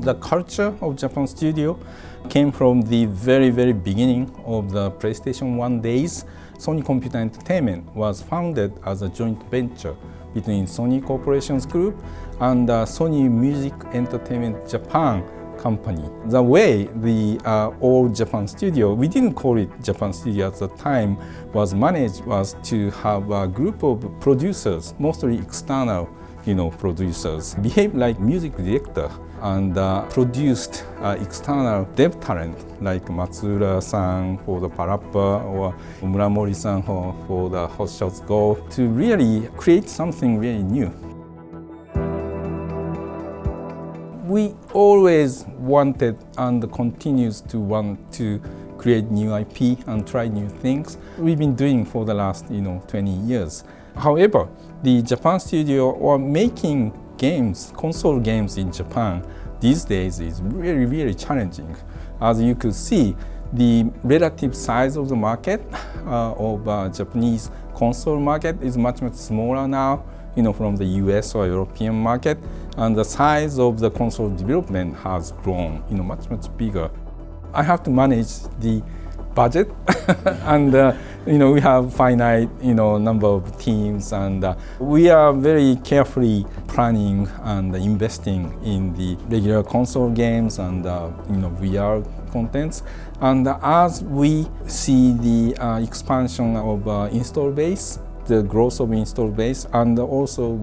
The culture of Japan studio came from the very, very beginning of the PlayStation 1 days. Sony Computer Entertainment was founded as a joint venture between Sony Corporation's group and Sony Music Entertainment Japan company. The way the old Japan studio, we didn't call it Japan studio at the time, was managed was to have a group of producers, mostly external producers, behave like music director and produced external dev talent like Matsura-san for the Parappa or Muramori-san for the Hot Shots Go to really create something really new. We always wanted and continues to want to create new IP and try new things. We've been doing for the last 20 years. However, the Japan studio or making games, console games in Japan these days is really, really challenging. As you could see, the relative size of the market of Japanese console market is much, much smaller now, from the US or European market, and the size of the console development has grown, much, much bigger. I have to manage the budget and we have finite number of teams, and we are very carefully planning and investing in the regular console games and VR contents. And as we see the expansion of install base, the growth of install base, and also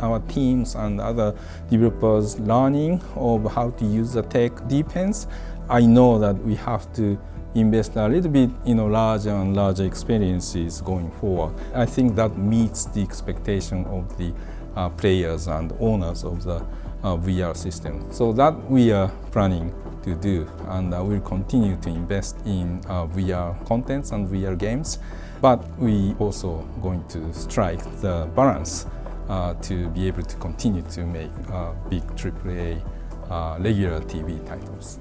our teams and other developers learning of how to use the tech deepens, I know that we have to invest a little bit larger and larger experiences going forward. I think that meets the expectation of the players and owners of the VR system. So that we are planning to do, and we'll continue to invest in VR contents and VR games, but we also going to strike the balance to be able to continue to make big AAA regular TV titles.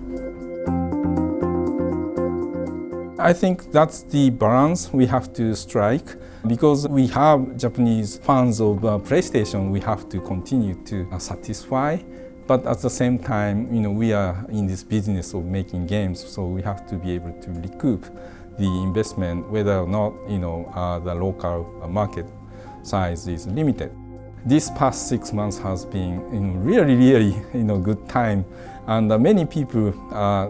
I think that's the balance we have to strike, because we have Japanese fans of PlayStation we have to continue to satisfy, but at the same time, we are in this business of making games, so we have to be able to recoup the investment whether or not the local market size is limited. This past 6 months has been really, really good time, and many people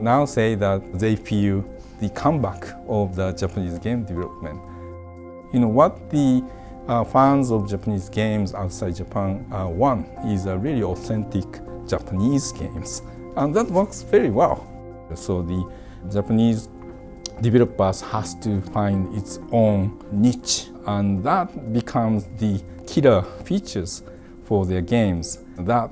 now say that they feel the comeback of the Japanese game development. What the fans of Japanese games outside Japan want is a really authentic Japanese games, and that works very well. So the Japanese developers has to find its own niche, and that becomes the killer features for their games that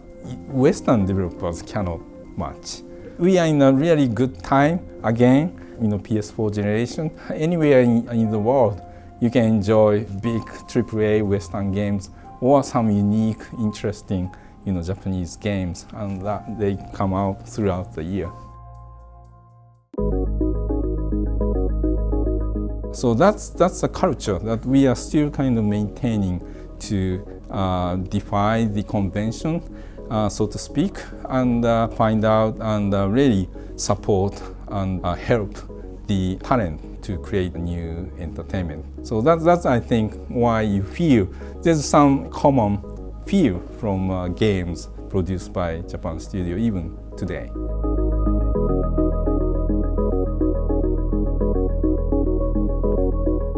Western developers cannot match. We are in a really good time again. PS4 generation. Anywhere in the world, you can enjoy big AAA Western games or some unique, interesting, Japanese games, and that they come out throughout the year. So that's the culture that we are still kind of maintaining to defy the convention, so to speak, and find out and really support and help the talent to create new entertainment. So that's I think why you feel there's some common feel from games produced by Japan studio even today.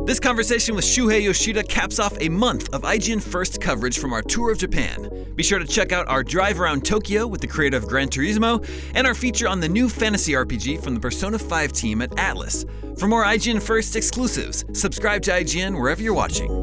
This conversation with Shuhei Yoshida caps off a month of IGN First coverage from our tour of Japan. Be sure to check out our drive around Tokyo with the creator of Gran Turismo and our feature on the new fantasy RPG from the Persona 5 team at Atlus. For more IGN First exclusives, subscribe to IGN wherever you're watching.